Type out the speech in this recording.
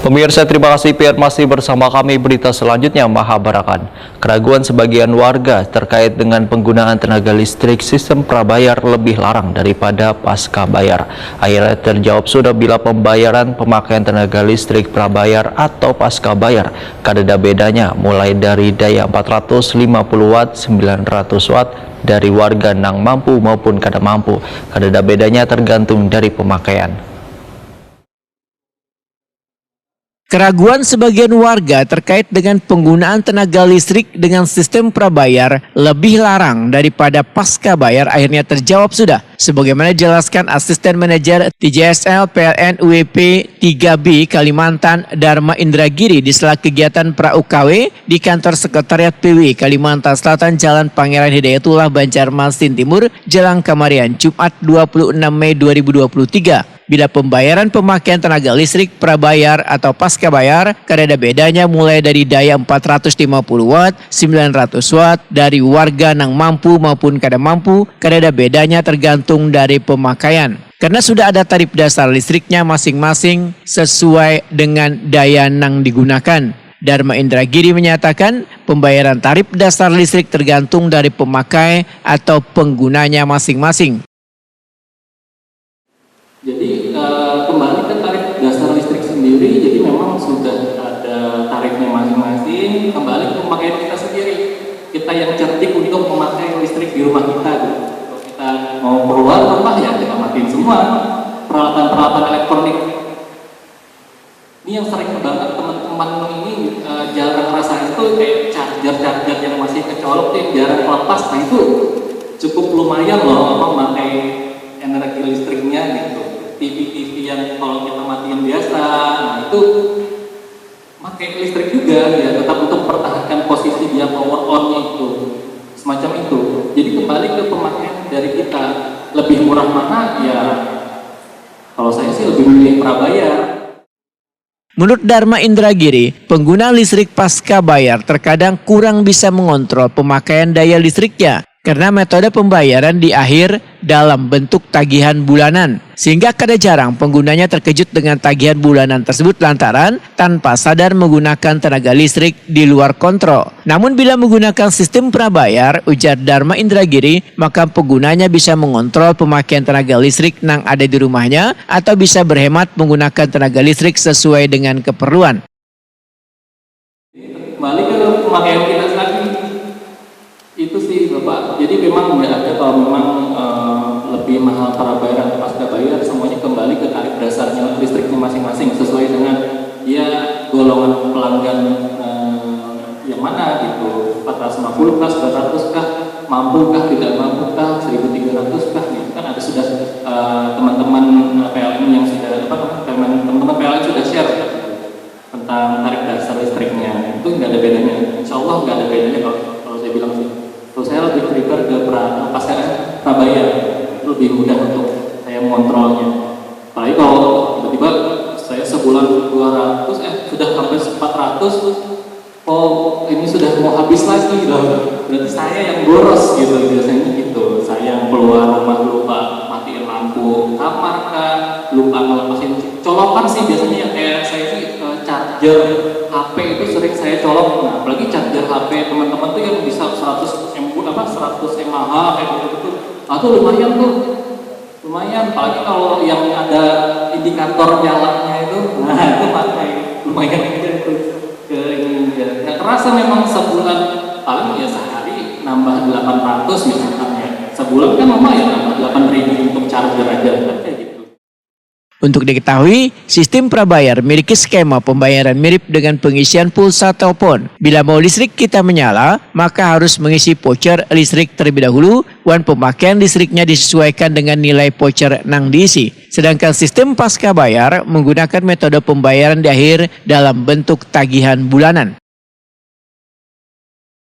Pemirsa, terima kasih masih bersama kami. Berita selanjutnya, Mahabarakan. Keraguan sebagian warga terkait dengan penggunaan tenaga listrik sistem prabayar lebih larang daripada pasca bayar. Akhirnya terjawab sudah bila pembayaran pemakaian tenaga listrik prabayar atau pasca bayar. Kadeda bedanya mulai dari daya 450 watt, 900 watt dari warga nang mampu maupun kada mampu. Kadeda bedanya tergantung dari pemakaian. Keraguan sebagian warga terkait dengan penggunaan tenaga listrik dengan sistem prabayar lebih larang daripada pasca bayar akhirnya terjawab sudah. Sebagaimana dijelaskan Asisten Manajer TJSL PLN UEP 3B Kalimantan Dharma Indragiri di sela kegiatan pra-UKW di kantor Sekretariat PW Kalimantan Selatan Jalan Pangeran Hidayatullah Banjarmasin Timur, Jalan Kamarian, Jumat 26 Mei 2023. Bila pembayaran pemakaian tenaga listrik prabayar atau pasca bayar, kadeda bedanya mulai dari daya 450 watt, 900 watt dari warga nang mampu maupun kada mampu, kadeda bedanya tergantung dari pemakaian. Karena sudah ada tarif dasar listriknya masing-masing sesuai dengan daya nang digunakan. Dharma Indragiri menyatakan pembayaran tarif dasar listrik tergantung dari pemakai atau penggunanya masing-masing. Jadi kembali ke tarif dasar listrik sendiri, jadi memang sudah ada tarifnya masing-masing, kembali ke pemakaian kita sendiri. Kita yang cerdik untuk memakai listrik di rumah kita. Kalau kita mau keluar rumah ya kita matiin semua peralatan-peralatan elektronik. Ini yang sering banget teman-teman ini jarang rasa itu kayak charger yang masih kecolok tuh jarang lepas. Nah itu cukup lumayan loh memakai energi listriknya gitu. TV yang kalau kita matiin biasa, nah itu pakai listrik juga ya, tetap untuk pertahankan posisi dia power on-nya itu, semacam itu. Jadi kembali ke pemakaian dari kita, lebih murah mana ya? Kalau saya sih lebih milih prabayar. Menurut Dharma Indragiri, pengguna listrik pasca bayar terkadang kurang bisa mengontrol pemakaian daya listriknya karena metode pembayaran di akhir dalam bentuk tagihan bulanan. Sehingga kada jarang penggunanya terkejut dengan tagihan bulanan tersebut lantaran tanpa sadar menggunakan tenaga listrik di luar kontrol. Namun bila menggunakan sistem prabayar, ujar Dharma Indragiri, maka penggunanya bisa mengontrol pemakaian tenaga listrik nang ada di rumahnya atau bisa berhemat menggunakan tenaga listrik sesuai dengan keperluan. Kembali ke pemakaian kita lagi. Itu sih Bapak, jadi memang nggak ada kalau memang lebih mahal prabayar atau pasca bayar, semuanya kembali ke tarif dasarnya listriknya masing-masing sesuai dengan ya golongan pelanggan yang mana gitu, 450 kah, 900 kah, mampu kah, tidak mampu kah, 1300 kah, gitu kan ada sudah teman-teman PLN yang sudah teman-teman PLN sudah share tentang tarif dasar listriknya, itu nggak ada bedanya, insya Allah nggak ada bedanya kalau saya bilang sih. Terus saya lebih prefer ke pasca prabayar, lebih mudah untuk saya mengontrolnya. Apalagi kalau tiba-tiba saya sebulan 200, sudah sampai 400, oh ini sudah mau habis lagi loh. Berarti saya yang boros gitu, biasanya gitu. Saya yang keluar rumah lupa matiin lampu kamar kah, lupa ngelepasin colokan sih biasanya yang kayak saya sih charger HP itu sering saya colok. Nah, apalagi charger HP teman-teman tuh yang bisa 100 mAh kayak gitu. Nah, tuh lumayan tuh. Lumayan, apalagi kalau yang ada indikator nyalanya itu, nah itu pakai lumayan aja itu ke ini ya. Nggak terasa memang sebulan paling ya sehari nambah 800 misalkan ya. Sebulan kan lumayan nambah 8.000 untuk charger aja kayak gitu. Untuk diketahui, sistem prabayar memiliki skema pembayaran mirip dengan pengisian pulsa telepon. Bila mau listrik kita menyala, maka harus mengisi voucher listrik terlebih dahulu, dan pemakaian listriknya disesuaikan dengan nilai voucher nang diisi. Sedangkan sistem pasca bayar menggunakan metode pembayaran di akhir dalam bentuk tagihan bulanan.